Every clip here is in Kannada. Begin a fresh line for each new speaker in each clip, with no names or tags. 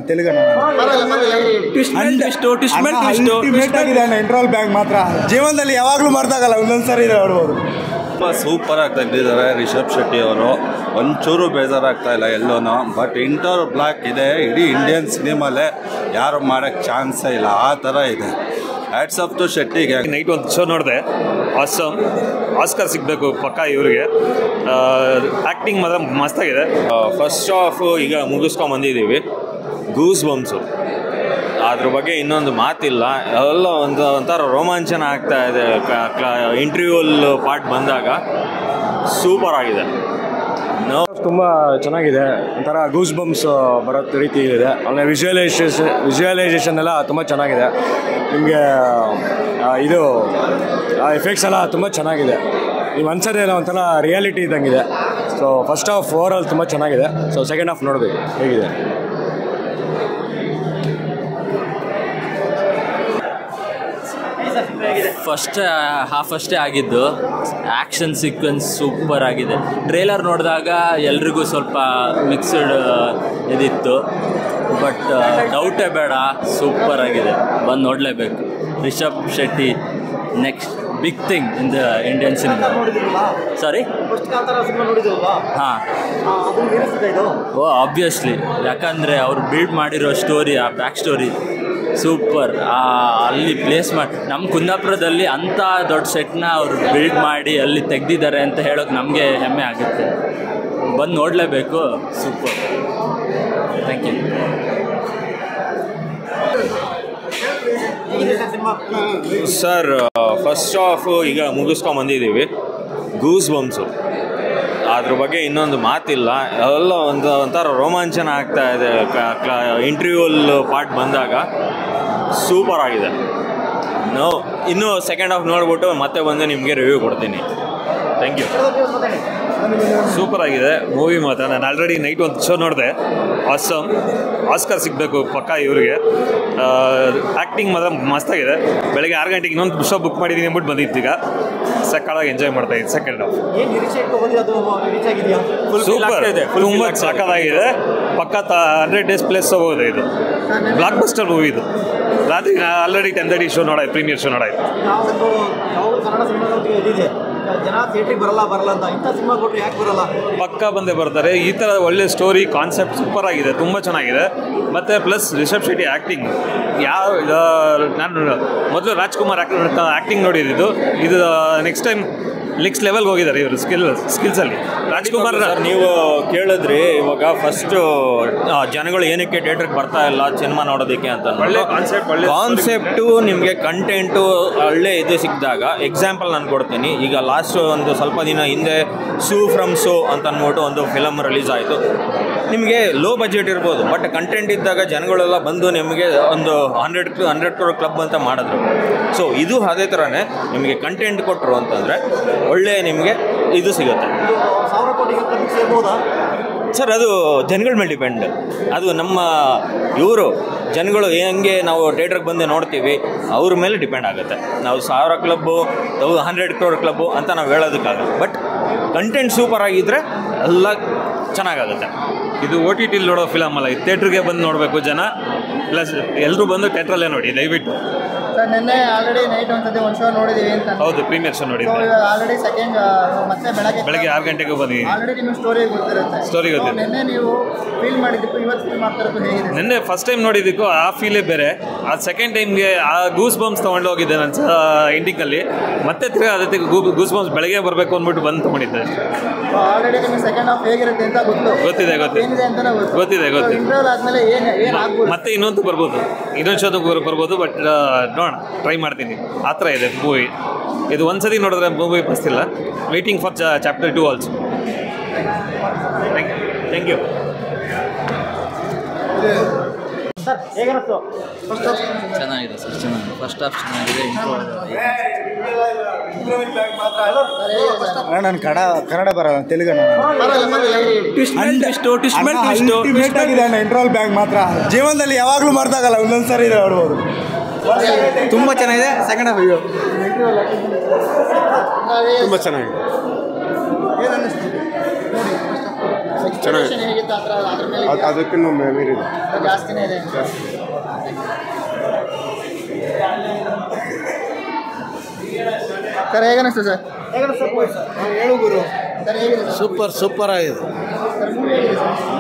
ತೆಲುಗು ಇಂಟ್ರೋಲ್ ಬ್ಯಾಂಕ್ ಮಾತ್ರ ಜೀವನದಲ್ಲಿ ಯಾವಾಗಲೂ ಮರ್ದಾಗಲ್ಲ, ಒಂದೊಂದ್ಸರಿ ನೋಡ್ಬೋದು.
ತುಂಬ ಸೂಪರ್ ಆಗಿ ತೆಗೆದಿದ್ದಾರೆ ರಿಷಬ್ ಶೆಟ್ಟಿ ಅವರು. ಒಂಚೂರು ಬೇಜಾರಾಗ್ತಾ ಇಲ್ಲ ಎಲ್ಲೋನು. ಬಟ್ ಇಂಟರ್ ಬ್ಲಾಕ್ ಇದೆ, ಇಡೀ ಇಂಡಿಯನ್ ಸಿನಿಮಾಲೇ ಯಾರು ಮಾಡೋಕ್ಕೆ ಚಾನ್ಸೇ ಇಲ್ಲ, ಆ ಥರ ಇದೆ. ಹ್ಯಾಟ್ಸ್ ಆಫ್ ಟು ಶೆಟ್ಟಿಗೆ.
ನೈಟ್ ಒಂದು ಶೋ ನೋಡಿದೆ, ಆಸಮ್. ಆಸ್ಕರ್ ಸಿಗಬೇಕು ಪಕ್ಕ ಇವರಿಗೆ. ಆ್ಯಕ್ಟಿಂಗ್ ಮಾತ್ರ ಮಸ್ತಾಗಿದೆ. ಫಸ್ಟ್ ಹಾಫ್ ಈಗ ಮುಗಿಸ್ಕೊಂಬಂದಿದ್ದೀವಿ. ಗೂಸ್ ಬಂಪ್ಸು, ಅದ್ರ ಬಗ್ಗೆ ಇನ್ನೊಂದು ಮಾತಿಲ್ಲ. ಎಲ್ಲ ಒಂಥರ ರೋಮಾಂಚನ ಆಗ್ತಾ ಇದೆ. ಇಂಟರ್ವ್ಯೂಲ್ ಪಾರ್ಟ್ ಬಂದಾಗ ಸೂಪರ್ ಆಗಿದೆ.
ತುಂಬ ಚೆನ್ನಾಗಿದೆ, ಒಂಥರ ಗೂಸ್ ಬಂಪ್ಸ್ ಬರೋ ರೀತಿ ಇದೆ. ಆಮೇಲೆ ವಿಜುವಲೈಸೇಷನ್ ಎಲ್ಲ ತುಂಬ ಚೆನ್ನಾಗಿದೆ. ನಿಮಗೆ ಇದು ಎಫೆಕ್ಟ್ಸ್ ಎಲ್ಲ ತುಂಬ ಚೆನ್ನಾಗಿದೆ. ನೀವು ಅನ್ಸೋದೇ ಇಲ್ಲ, ಒಂಥರ ರಿಯಾಲಿಟಿ ಇದ್ದಂಗಿದೆ. So first half overall ತುಂಬ ಚೆನ್ನಾಗಿದೆ. ಸೊ ಸೆಕೆಂಡ್ ಹಾಫ್ ನೋಡಬೇಕು ಹೇಗಿದೆ.
ಫಸ್ಟ್ ಹಾಫ್ ಅಷ್ಟೇ ಆಗಿದ್ದು. ಆ್ಯಕ್ಷನ್ ಸೀಕ್ವೆನ್ಸ್ ಸೂಪರ್ ಆಗಿದೆ. ಟ್ರೇಲರ್ ನೋಡಿದಾಗ ಎಲ್ರಿಗೂ ಸ್ವಲ್ಪ ಮಿಕ್ಸ್ಡ್ ಇದಿತ್ತು, ಬಟ್ ಡೌಟೇ ಬೇಡ, ಸೂಪರ್ ಆಗಿದೆ. ಬಂದು ನೋಡಲೇಬೇಕು. Rishab Shetty next big thing in the Indian cinema. Sorry, ಹಾಂ, ಓ ಆಬ್ವಿಯಸ್ಲಿ. ಯಾಕಂದರೆ ಅವ್ರು ಬಿಲ್ಡ್ ಮಾಡಿರೋ ಸ್ಟೋರಿ, ಆ ಬ್ಯಾಕ್ ಸ್ಟೋರಿ ಸೂಪರ್. ಅಲ್ಲಿ ಪ್ಲೇಸ್ ಮಾಡಿ ನಮ್ಮ ಕುಂದಾಪುರದಲ್ಲಿ ಅಂಥ ದೊಡ್ಡ ಸೆಟ್ನ ಅವರು ಬಿಲ್ಡ್ ಮಾಡಿ ಅಲ್ಲಿ ತೆಗೆದಿದ್ದಾರೆ ಅಂತ ಹೇಳೋಕೆ ನಮಗೆ ಹೆಮ್ಮೆ ಆಗುತ್ತೆ. ಬಂದು ನೋಡಲೇಬೇಕು. Super. Thank you.
Sir, first half ಈಗ ಮುಗಿಸ್ಕೊಂಬಂದಿದ್ದೀವಿ. ಗೂಸ್ ಬಂಪ್ಸು, ಅದ್ರ ಬಗ್ಗೆ ಇನ್ನೊಂದು ಮಾತಿಲ್ಲ. ಎಲ್ಲ ಒಂಥರ ರೋಮಾಂಚನ ಆಗ್ತಾ ಇದೆ. ಇಂಟರ್ವ್ಯೂಲ್ ಪಾರ್ಟ್ ಬಂದಾಗ ಸೂಪರ್ ಆಗಿದೆ. ಇನ್ನೂ ಸೆಕೆಂಡ್ ಹಾಫ್ ನೋಡ್ಬಿಟ್ಟು ಮತ್ತೆ ಬಂದು ನಿಮಗೆ ರಿವ್ಯೂ ಕೊಡ್ತೀನಿ. Thank you. ಸೂಪರ್ ಆಗಿದೆ ಮೂವಿ ಮಾತ್ರ. ನಾನು ಆಲ್ರೆಡಿ ನೈಟ್ ಒಂದು ಶೋ ನೋಡಿದೆ, ಆಸಮ್. ಆಸ್ಕರ್ ಸಿಗಬೇಕು ಪಕ್ಕ ಇವರಿಗೆ. ಆ್ಯಕ್ಟಿಂಗ್ ಮಾತ್ರ ಮಸ್ತಾಗಿದೆ. ಬೆಳಗ್ಗೆ 6 ಗಂಟೆಗೆ ಇನ್ನೊಂದು ಶೋ ಬುಕ್ ಮಾಡಿದ್ದೀನಿ ಅಂದ್ಬಿಟ್ಟು ಬಂದಿತ್ತು. ಈಗ ಸಕ್ಕತ್ತಾಗಿ ಎಂಜಾಯ್ ಮಾಡ್ತಾ ಇದ್ದೀನಿ ಸೆಕೆಂಡ್ ಹಾಫ್. ಸೂಪರ್, ತುಂಬ ಸಕ್ಕತ್ತಾಗಿದೆ. ಪಕ್ಕ 100 days ಪ್ಲೇಸ್ ಹೋಗೋದು. ಇದು ಬ್ಲಾಕ್ ಬಸ್ಟರ್ ಮೂವಿ. ಇದು ರಾತ್ರಿ ಆಲ್ರೆಡಿ 10:30 ಶೋ ನೋಡಾಯ್ತು, ಪ್ರೀಮಿಯರ್ ಶೋ ನೋಡಾಯ್ತು. ಪಕ್ಕ ಬಂದೇ ಬರ್ತಾರೆ. ಈ ಥರ ಒಳ್ಳೆ ಸ್ಟೋರಿ ಕಾನ್ಸೆಪ್ಟ್ ಸೂಪರ್ ಆಗಿದೆ, ತುಂಬ ಚೆನ್ನಾಗಿದೆ. ಮತ್ತು ಪ್ಲಸ್ ರಿಷಬ್ ಶೆಟ್ಟಿ ಆ್ಯಕ್ಟಿಂಗ್, ನಾನು ಮೊದಲು ರಾಜ್ಕುಮಾರ್ ಆ್ಯಕ್ಟಿಂಗ್ ನೋಡಿದ್ದು. ಇದು ನೆಕ್ಸ್ಟ್ ಲೆವೆಲ್ಗೆ ಹೋಗಿದ್ದಾರೆ ಇವರು ಸ್ಕಿಲ್ಸಲ್ಲಿ. ರಾಜ್ಕುಮಾರ್
ನೀವು ಕೇಳಿದ್ರಿ ಇವಾಗ ಫಸ್ಟು ಜನಗಳು ಏನಕ್ಕೆ ಥಿಯೇಟ್ರಿಗೆ ಬರ್ತಾ ಇಲ್ಲ ಸಿನಿಮಾ ನೋಡೋದಕ್ಕೆ ಅಂತ.
ಒಳ್ಳೆ
ಕಾನ್ಸೆಪ್ಟು, ನಿಮಗೆ ಕಂಟೆಂಟು ಒಳ್ಳೆ ಇದು ಸಿಕ್ಕಿದಾಗ ಎಕ್ಸಾಂಪಲ್ ನಾನು ಕೊಡ್ತೀನಿ. ಈಗ ಲಾಸ್ಟ್ ಒಂದು ಸ್ವಲ್ಪ ದಿನ ಹಿಂದೆ ಸೂ ಫ್ರಮ್ ಸೋ ಅಂತ ಅಂದ್ಬಿಟ್ಟು ಒಂದು ಫಿಲಮ್ ರಿಲೀಸ್ ಆಯಿತು. ನಿಮಗೆ ಲೋ ಬಜೆಟ್ ಇರ್ಬೋದು, ಬಟ್ ಕಂಟೆಂಟ್ ಇದ್ದಾಗ ಜನಗಳೆಲ್ಲ ಬಂದು ನಿಮಗೆ ಒಂದು 100 crore ಕ್ಲಬ್ ಅಂತ ಮಾಡಿದ್ರು. ಸೊ ಇದು ಅದೇ ಥರನೇ, ನಿಮಗೆ ಕಂಟೆಂಟ್ ಕೊಟ್ಟರು ಅಂತಂದರೆ ಒಳ್ಳೆ ನಿಮಗೆ ಇದು ಸಿಗುತ್ತೆ ಸರ್. ಅದು ಜನಗಳ ಮೇಲೆ ಡಿಪೆಂಡ್. ಅದು ನಮ್ಮ ಜನಗಳು ಹೆಂಗೆ ನಾವು ಥಿಯೇಟ್ರಿಗೆ ಬಂದು ನೋಡ್ತೀವಿ ಅವ್ರ ಮೇಲೆ ಡಿಪೆಂಡ್ ಆಗುತ್ತೆ. ನಾವು 1000 ಕ್ಲಬ್ಬು 100 crore ಕ್ಲಬ್ಬು ಅಂತ ನಾವು ಹೇಳೋದಕ್ಕಾಗಲ್ಲ. ಬಟ್ ಕಂಟೆಂಟ್ ಸೂಪರ್ ಆಗಿದ್ದರೆ ಎಲ್ಲ ಚೆನ್ನಾಗಾಗುತ್ತೆ.
ಇದು OTT ನೋಡೋ ಫಿಲಮ್ ಅಲ್ಲ, ಇದು ಥಿಯೇಟ್ರಿಗೆ ಬಂದು ನೋಡಬೇಕು ಜನ. ಪ್ಲಸ್ ಎಲ್ಲರೂ ಬಂದು ಥಿಯೇಟ್ರಲ್ಲೇ ನೋಡಿ ದಯವಿಟ್ಟು.
ಸರ್, ನಿನ್ನೆ ಆಲ್ರೆಡಿ ನೈಟ್ ಒಂದು ಶೋ ನೋಡಿದ್ದೀವಿ ಅಂತ.
ಹೌದು, ಪ್ರೀಮಿಯರ್ ಶೋ ನೋಡಿದ್ದೆ.
ಆಲ್ರೆಡಿ ಸೆಕೆಂಡ್ ಮತ್ತೆ ಬೆಳಗ್ಗೆ
6 ಗಂಟೆಗೆ ಬಂದಿದ್ದೀನಿ.
ಆಲ್ರೆಡಿ ನಿಮಗೆ ಸ್ಟೋರಿ ಗೊತ್ತಿರುತ್ತೆ. ನಿನ್ನೆ ನೀವು ಫೀಲ್ ಮಾಡಿದ್ದಕ್ಕೂ ಇವತ್ತು ಫೀಲ್ ಮಾಡ್ತಿರೋದು ಹೇಗಿದೆ?
ನಿನ್ನೆ ಫಸ್ಟ್ ಟೈಮ್ ನೋಡಿದ್ದಕ್ಕೂ ಆ ಫೀಲೇ ಬೇರೆ. ಆ ಸೆಕೆಂಡ್ ಟೈಮ್ಗೆ ಆ ಗೂಸ್ ಬಂಪ್ಸ್ ತೊಗೊಂಡು ಹೋಗಿದ್ದೆ ನಾನು ಎಂಡಿಂಗಲ್ಲಿ. ಮತ್ತೆ ತಿರ್ಗಿ ಅದಕ್ಕೆ ಗೂಸ್ ಬಂಪ್ಸ್ ಬೆಳಗ್ಗೆ ಬರಬೇಕು ಅಂದ್ಬಿಟ್ಟು ಬಂದು ತೊಗೊಂಡಿದ್ದೆ.
ಆಲ್ರೆಡಿ ನಿಮಗೆ ಸೆಕೆಂಡ್ ಹಾಫ್ ಹೇಗಿರುತ್ತೆ ಅಂತ
ಗೊತ್ತಿದೆ.
ಇಂಟರ್ವಲ್ ಆದಮೇಲೆ ಏನು ಆಗ್ಬೋದು?
ಮತ್ತೆ ಇನ್ನೊಂದು ಬರ್ಬೋದು, ಇನ್ನೊಂದು ಶೋದಕ್ಕೆ ಬರ್ಬೋದು. ಬಟ್ ನೋಡೋಣ, ಟ್ರೈ ಮಾಡ್ತೀನಿ. ಆ ಥರ ಇದೆ ಮೂವಿ. ಇದು ಒಂದ್ಸತಿ ನೋಡಿದ್ರೆ ಮೂವಿ ಬಸ್ತಿಲ್ಲ. Waiting for chapter 2 also. Thank you.
Sir, ಹೇಗಿರುತ್ತೋ ಫಸ್ಟ್ ಹಾಫ್?
ಚೆನ್ನಾಗಿದೆ ಸರ್, ಚೆನ್ನಾಗಿದೆ. ಫಸ್ಟ್ ಹಾಫ್ ಚೆನ್ನಾಗಿದೆ.
ನಾನು ಕನ್ನಡ ಬರೋದು, ತೆಲುಗು ಇಂಟ್ರೋಲ್ ಬ್ಯಾಂಕ್ ಮಾತ್ರ ಜೀವನದಲ್ಲಿ ಯಾವಾಗಲೂ ಮರ್ದಾಗಲ್ಲ, ಒಂದೊಂದ್ಸರಿ ನೋಡ್ಬೋದು. ತುಂಬ ಚೆನ್ನಾಗಿದೆ. ಸೆಕೆಂಡ್ ಹಾಫ್ ತುಂಬ ಚೆನ್ನಾಗಿದೆ.
ಏನು ಅನ್ನಿಸ್ತು ನೋಡಿ? ಎಕ್ಸ್ಪೆಕ್ಟೇಷನ್ ಹೇಗಿತ್ತು ಅದ್ರ ಮೇಲೆ
ಅದಕ್ಕಿನ್ನೂ ಮೀರಿದೆ.
ಜಾಸ್ತಿನೇ ಇದೆ. ಸರ್ ಹೇಗನ್ನಿಸ್ತು ಸರ್?
ಹೇಳು ಗುರು.
ಸರ್ ಹೇಗಿದೆ
ಸೂಪರ್ ಆಗಿದೆ.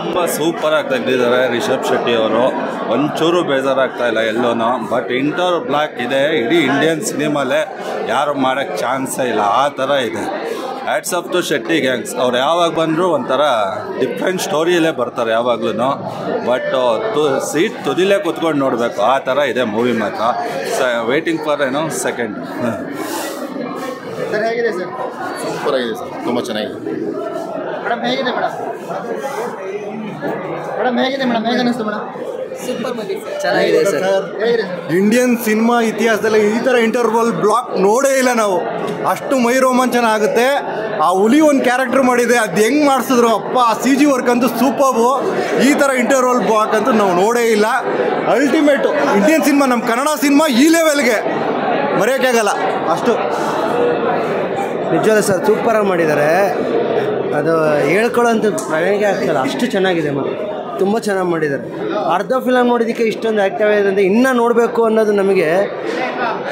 ತುಂಬ ಸೂಪರಾಗಿ ತೆಗೆದಿದ್ದಾರೆ ರಿಷಬ್ ಶೆಟ್ಟಿ ಅವರು. ಒಂಚೂರು ಬೇಜಾರಾಗ್ತಾ ಇಲ್ಲ ಎಲ್ಲೋನೂ. ಬಟ್ ಇಂಟರ್ ಬ್ಲ್ಯಾಕ್ ಇದೆ, ಇಡೀ ಇಂಡಿಯನ್ ಸಿನಿಮಾಲೇ ಯಾರು ಮಾಡೋಕ್ಕೆ ಚಾನ್ಸೇ ಇಲ್ಲ, ಆ ಥರ ಇದೆ. Hats off to Shetty gangs. ಅವ್ರು ಯಾವಾಗ ಬಂದರೂ ಒಂಥರ ಡಿಫ್ರೆಂಟ್ ಸ್ಟೋರಿಯಲ್ಲೇ ಬರ್ತಾರೆ ಯಾವಾಗ್ಲೂ. ಬಟ್ ಸೀಟ್ ತುದಿಲೇ ಕೂತ್ಕೊಂಡು ನೋಡಬೇಕು, ಆ ಥರ ಇದೆ ಮೂವಿ ಮಾತ್ರ. Waiting for second.
ಸರ್ ಹೇಗಿದೆ ಸರ್?
ಸೂಪರ್ ಆಗಿದೆ ಸರ್, ತುಂಬ ಚೆನ್ನಾಗಿದೆ.
ಮೇಡಮ್ ಹೇಗಿದೆ ಮೇಡಮ್? ಹೇಗೆ ಅನ್ನಿಸ್ತು ಮೇಡಮ್?
ಚೆನ್ನಾಗಿದೆ ಸರ್.
ಹೇಗಿದೆ ಸರ್?
ಇಂಡಿಯನ್ ಸಿನಿಮಾ ಇತಿಹಾಸದಲ್ಲಿ ಈ ಥರ ಇಂಟರ್ವಲ್ ಬ್ಲಾಕ್ ನೋಡೇ ಇಲ್ಲ ನಾವು. ಅಷ್ಟು ಮೈ ರೋಮಾಂಚನ ಆಗುತ್ತೆ. ಆ ಹುಲಿ ಒಂದು ಕ್ಯಾರೆಕ್ಟರ್ ಮಾಡಿದೆ, ಅದು ಹೆಂಗೆ ಮಾಡಿಸಿದ್ರು ಅಪ್ಪ. ಆ CG ವರ್ಕ್ ಅಂತೂ ಸೂಪರ್ಬು. ಈ ಥರ ಇಂಟರ್ವಲ್ ಬ್ಲಾಕ್ ಅಂತೂ ನಾವು ನೋಡೇ ಇಲ್ಲ. ಅಲ್ಟಿಮೇಟು ಇಂಡಿಯನ್ ಸಿನಿಮಾ, ನಮ್ಮ ಕನ್ನಡ ಸಿನಿಮಾ ಈ ಲೆವೆಲ್ಗೆ ಮರೆಯೋಕ್ಕಾಗಲ್ಲ ಅಷ್ಟು.
ನಿಜವಲ್ಲ ಸರ್, ಸೂಪರಾಗಿ ಮಾಡಿದ್ದಾರೆ. ಅದು ಹೇಳ್ಕೊಳ್ಳೋಂಥ ಪ್ರಯೋಗ ಆಗ್ತಲ್ಲ, ಅಷ್ಟು ಚೆನ್ನಾಗಿದೆ. ಮತ್ತು ತುಂಬ ಚೆನ್ನಾಗಿ ಮಾಡಿದ್ದಾರೆ. ಅರ್ಧ ಫಿಲಮ್ ನೋಡಿದ್ದಕ್ಕೆ ಇಷ್ಟೊಂದು ಆ್ಯಕ್ಟಿವ್ ಆಗಿದೆ ಅಂದರೆ ಇನ್ನೂ ನೋಡಬೇಕು ಅನ್ನೋದು ನಮಗೆ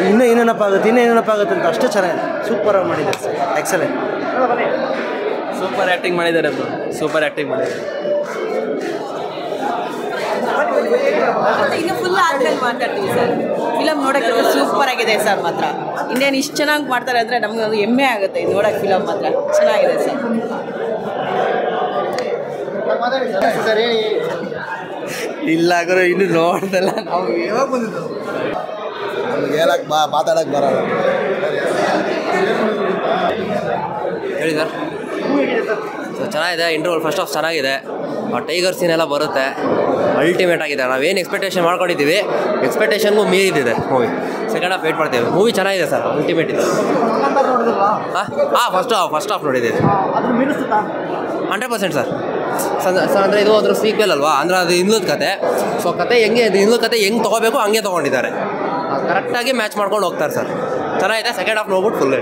ಇನ್ನೂ ಏನೇನಪ್ಪಾಗುತ್ತೆ ಅಂತ ಅಷ್ಟು ಚೆನ್ನಾಗಿದೆ. ಸೂಪರಾಗಿ ಮಾಡಿದ್ದಾರೆ ಸರ್, ಎಕ್ಸಲೆಂಟ್.
ಸೂಪರ್ ಆ್ಯಕ್ಟಿಂಗ್ ಮಾಡಿದ್ದಾರೆ ಬ್ರೋ, ಸೂಪರ್ ಆ್ಯಕ್ಟಿಂಗ್ ಮಾಡಿದ್ದಾರೆ.
ಇನ್ನು ಫುಲ್ ಆದ್ಮೇಲೆ ಮಾತಾಡ್ತೀವಿ ಸರ್. ಫಿಲಮ್ ನೋಡೋಕ್ಕೆ ಸೂಪರ್ ಆಗಿದೆ ಸರ್. ಮಾತ್ರ ಇಂಡಿಯನ್ ಇಷ್ಟು ಚೆನ್ನಾಗಿ ಮಾಡ್ತಾರೆ ಅಂದರೆ ನಮ್ಗೆ ಅದು ಹೆಮ್ಮೆ ಆಗುತ್ತೆ ನೋಡೋಕ್ಕೆ. ಫಿಲಮ್ ಮಾತ್ರ ಚೆನ್ನಾಗಿದೆ ಸರ್.
ಸರ್ ಹೇಳಿ.
ಇಲ್ಲ ಗುರು, ಇನ್ನು ನೋಡ್ದಲ್ಲ ನಾವು.
ಯಾವಾಗ ಬಂದಿದ್ದು ನಮ್ಗೆ ಹೇಳಕ್ಕೆ ಮಾತಾಡಕ್ಕೆ ಬರೋಲ್ಲ.
ಹೇಳಿ ಸರ್. ಚೆನ್ನಾಗಿದೆ. ಇಂಟರ್ವಲ್ ಫಸ್ಟ್ ಹಾಫ್ ಚೆನ್ನಾಗಿದೆ. ಟೈಗರ್ ಸೀನ್ ಎಲ್ಲ ಬರುತ್ತೆ. ಅಲ್ಟಿಮೇಟ್ ಆಗಿದೆ. ನಾವೇನು ಎಕ್ಸ್ಪೆಕ್ಟೇಷನ್ ಮಾಡ್ಕೊಂಡಿದ್ದೀವಿ, ಎಕ್ಸ್ಪೆಕ್ಟೇಷನ್ಗೂ ಮೀರಿದೆ ಮೂವಿ. ಸೆಕೆಂಡ್ ಹಾಫ್ ವೇಟ್ ಮಾಡ್ತೀವಿ. ಮೂವಿ ಚೆನ್ನಾಗಿದೆ ಸರ್, ಅಲ್ಟಿಮೇಟ್ ಇದೆ. ಫಸ್ಟ್ ಹಾಫ್ ನೋಡಿದ್ದೀವಿ. 100% ಸರ್. ಅಂದರೆ ಇದು ಅದ್ರ ಸೀಕ್ವೆಲ್ ಅಲ್ವಾ, ಅಂದರೆ ಅದು ಇನ್ನೊಂದು ಕತೆ. ಸೊ ಕತೆ ಇನ್ನೊಂದು ಕತೆ ಹೆಂಗೆ ತೊಗೋಬೇಕು ಹಂಗೆ ತೊಗೊಂಡಿದ್ದಾರೆ. ಕರೆಕ್ಟಾಗಿ ಮ್ಯಾಚ್ ಮಾಡ್ಕೊಂಡು ಹೋಗ್ತಾರೆ ಸರ್. ಚೆನ್ನಾಗಿದೆ. ಸೆಕೆಂಡ್ ಹಾಫ್ ನೋಡ್ಬಿಟ್ಟು ಫುಲ್